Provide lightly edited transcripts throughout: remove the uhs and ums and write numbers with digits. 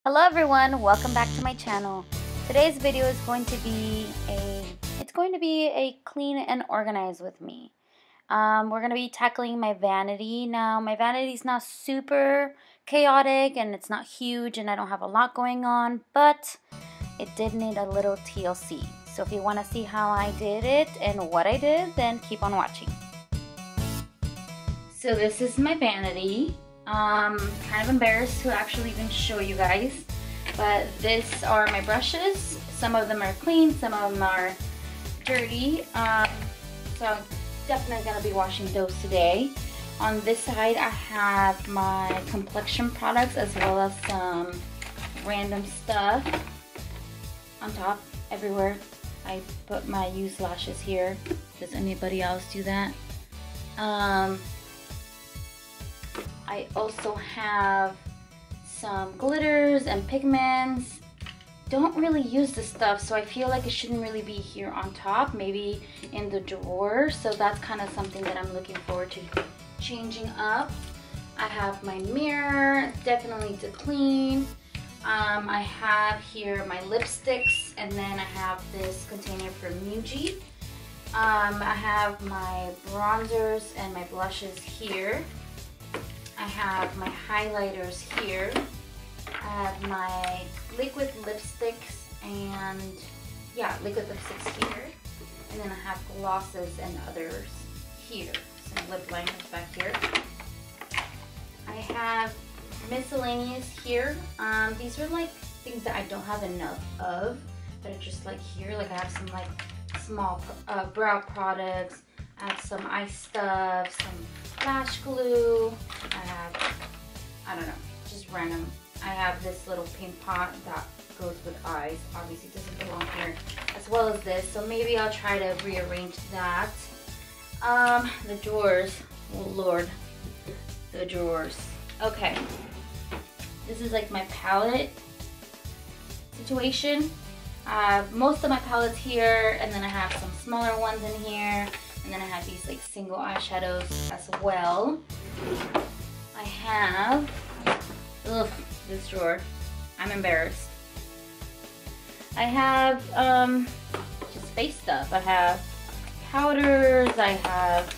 Hello everyone, welcome back to my channel. Today's video is going to be a clean and organized with me. We're going to be tackling my vanity. Now my vanity is not super chaotic and it's not huge and I don't have a lot going on, but it did need a little TLC. So if you want to see how I did it and what I did, then keep on watching. So this is my vanity. Kind of embarrassed to actually even show you guys, but these are my brushes. Some of them are clean, some of them are dirty, so I'm definitely gonna be washing those today. On this side I have my complexion products as well as some random stuff. On top, everywhere, I put my used lashes here. Does anybody else do that? I also have some glitters and pigments. Don't really use this stuff, so I feel like it shouldn't really be here on top, maybe in the drawer. So that's kind of something that I'm looking forward to changing up. I have my mirror, definitely to clean. I have here my lipsticks, and then I have this container from Muji. I have my bronzers and my blushes here. I have my highlighters here. I have my liquid lipsticks and liquid lipsticks here. And then I have glosses and others here. Some lip liners back here. I have miscellaneous here. These are like things that I don't have enough of, that are just like here. Like I have some like small brow products. I have some eye stuff, some lash glue. I don't know, just random. I have this little pink pot that goes with eyes. Obviously it doesn't belong here, as well as this. So maybe I'll try to rearrange that. The drawers, oh Lord, the drawers. Okay, this is like my palette situation. Most of my palettes here, and then I have some smaller ones in here. And then I have these like single eyeshadows as well. I have, this drawer. I'm embarrassed. I have just face stuff. I have powders. I have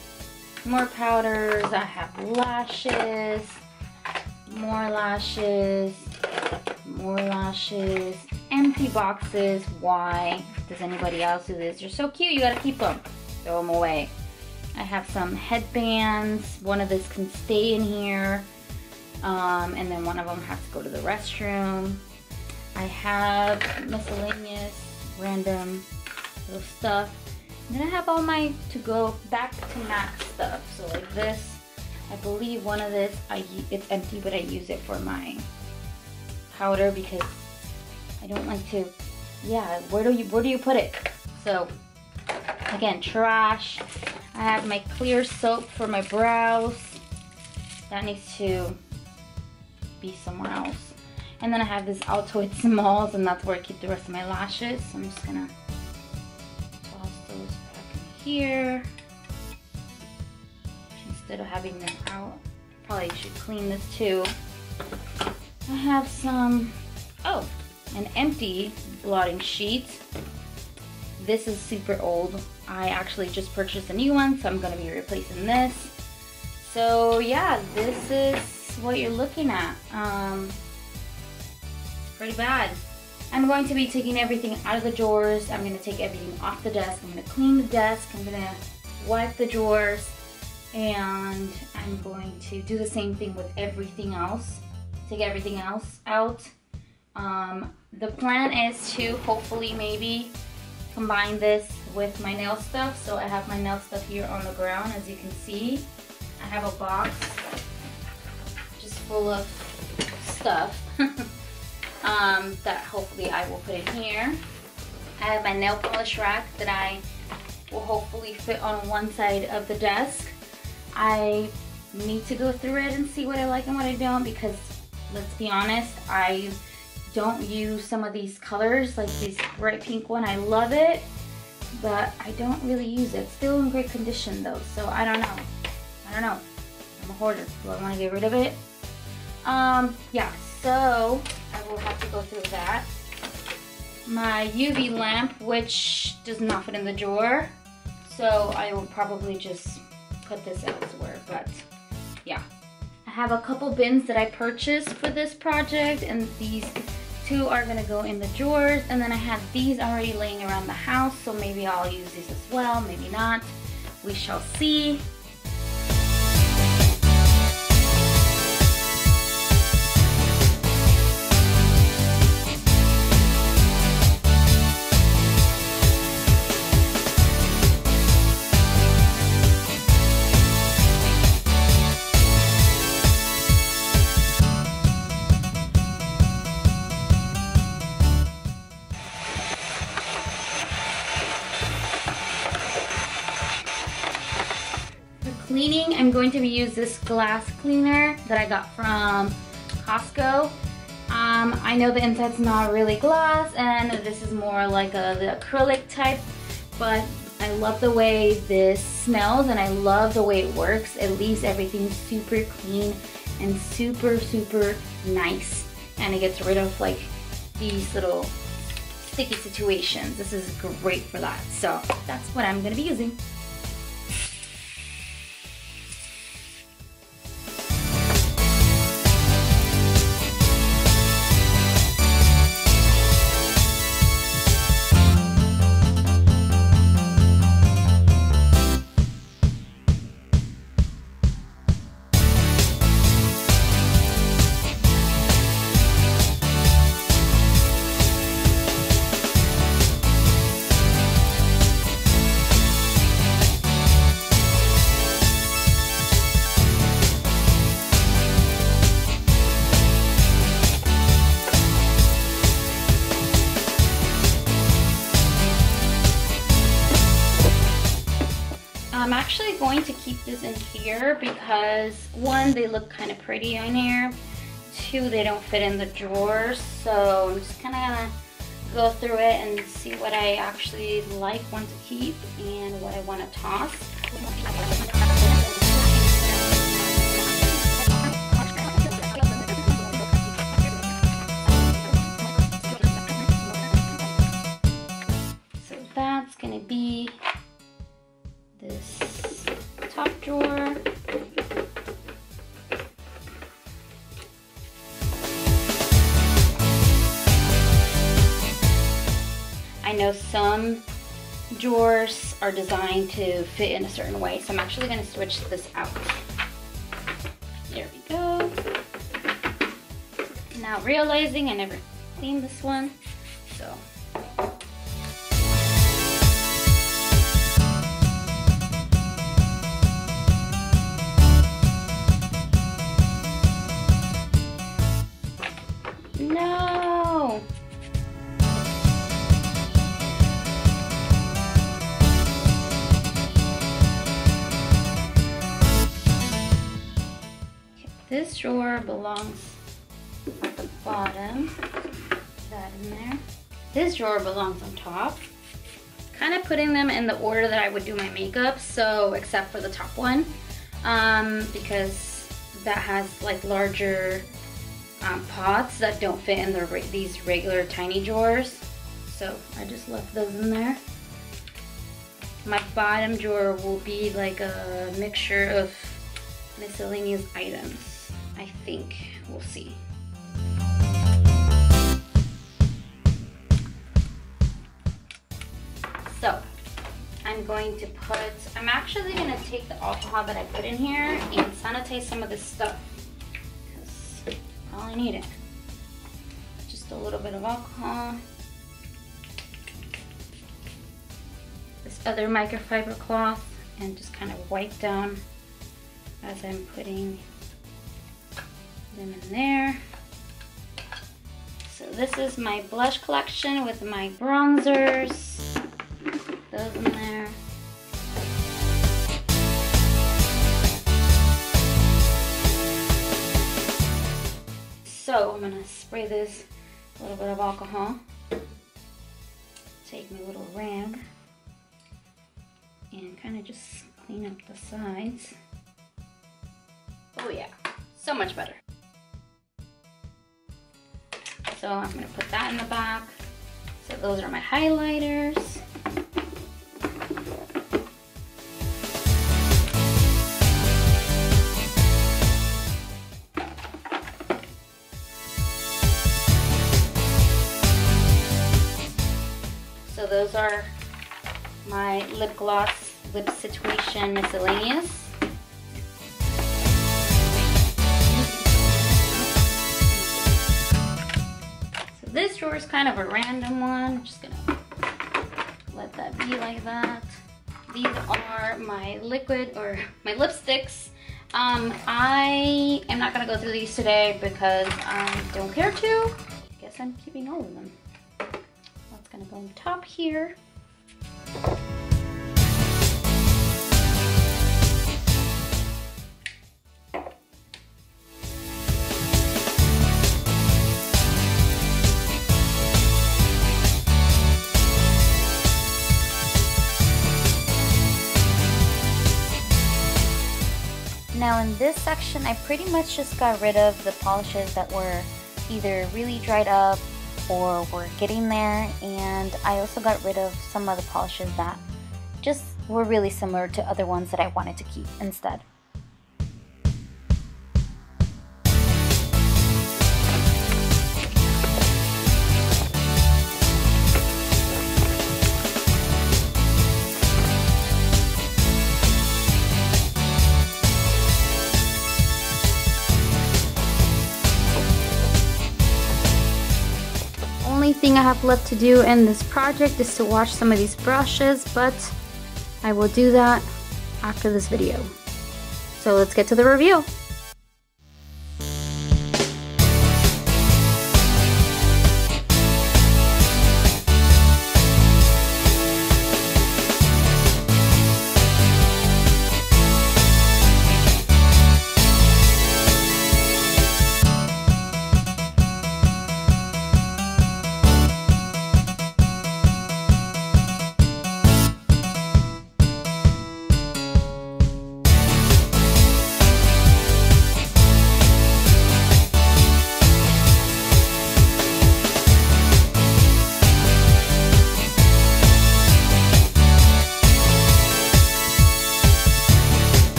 more powders. I have lashes, more lashes, more lashes. Empty boxes. Why does anybody else do this? You're so cute. You gotta keep them. Throw them away. I have some headbands. One of this can stay in here, and then one of them has to go to the restroom. I have miscellaneous random little stuff, and then I have all my to-go back to Max stuff. So like this, I believe one of this it's empty, but I use it for my powder because I don't like to. Yeah, where do you put it? So again, trash. I have my clear soap for my brows. That needs to be somewhere else. And then I have this Altoid Smalls, and that's where I keep the rest of my lashes. So I'm just gonna toss those back in here. Instead of having them out, probably should clean this too. I have some, an empty blotting sheet. This is super old. I actually just purchased a new one, so I'm gonna be replacing this. So yeah, this is what you're looking at. Pretty bad. I'm going to be taking everything out of the drawers. I'm gonna take everything off the desk. I'm gonna clean the desk. I'm gonna wipe the drawers. And I'm going to do the same thing with everything else. Take everything else out. The plan is to hopefully maybe combine this with my nail stuff. So I have my nail stuff here on the ground, as you can see. I have a box just full of stuff that hopefully I will put in here. I have my nail polish rack that I will hopefully fit on one side of the desk. I need to go through it and see what I like and what I don't, because let's be honest, I don't use some of these colors, like this bright pink one. I love it, but I don't really use it. It's still in great condition though, so I don't know. I'm a hoarder. Do I want to get rid of it? Yeah, so I will have to for that. My UV lamp, which does not fit in the drawer, so I will probably just put this elsewhere, but yeah. I have a couple bins that I purchased for this project, and these two are gonna go in the drawers, and then I have these already laying around the house, so maybe I'll use these as well, maybe not. We shall see. Cleaning, I'm going to use this glass cleaner that I got from Costco. I know the inside's not really glass and this is more like the acrylic type, but I love the way this smells and I love the way it works. It leaves everything super clean and super nice, and it gets rid of like these little sticky situations. This is great for that, so that's what I'm gonna be using. I'm actually going to keep this in here because one, they look kind of pretty in here. Two, they don't fit in the drawers. So I'm just kind of gonna go through it and see what I actually like, want to keep, and what I want to toss. So that's gonna be this top drawer. I know some drawers are designed to fit in a certain way, so I'm actually going to switch this out. There we go. Now realizing I never cleaned this one, so no. Okay, this drawer belongs at the bottom. Put that in there. This drawer belongs on top. Kind of putting them in the order that I would do my makeup, so except for the top one, because that has like larger pots that don't fit in these regular tiny drawers, so I just left those in there. My bottom drawer will be like a mixture of miscellaneous items, I think. We'll see. So I'm actually going to take the alcohol that I put in here and sanitize some of this stuff. All I needed. Just a little bit of alcohol. This other microfiber cloth, and just kind of wipe down as I'm putting them in there. So this is my blush collection with my bronzers. Put those in there. So I'm gonna spray this a little bit of alcohol. Take my little rag and kind of just clean up the sides. Oh yeah, so much better. So I'm gonna put that in the back. So those are my highlighters. So those are my lip gloss, lip situation miscellaneous. So this drawer is kind of a random one. I'm just gonna let that be like that. These are my liquid or my lipsticks. I am not gonna go through these today because I don't care to. I guess I'm keeping all of them. That's gonna go on top here. Now in this section, I pretty much just got rid of the polishes that were either really dried up or were getting there, and I also got rid of some of the polishes that just were really similar to other ones that I wanted to keep instead. Only thing I have left to do in this project is to wash some of these brushes, but I will do that after this video. So let's get to the review.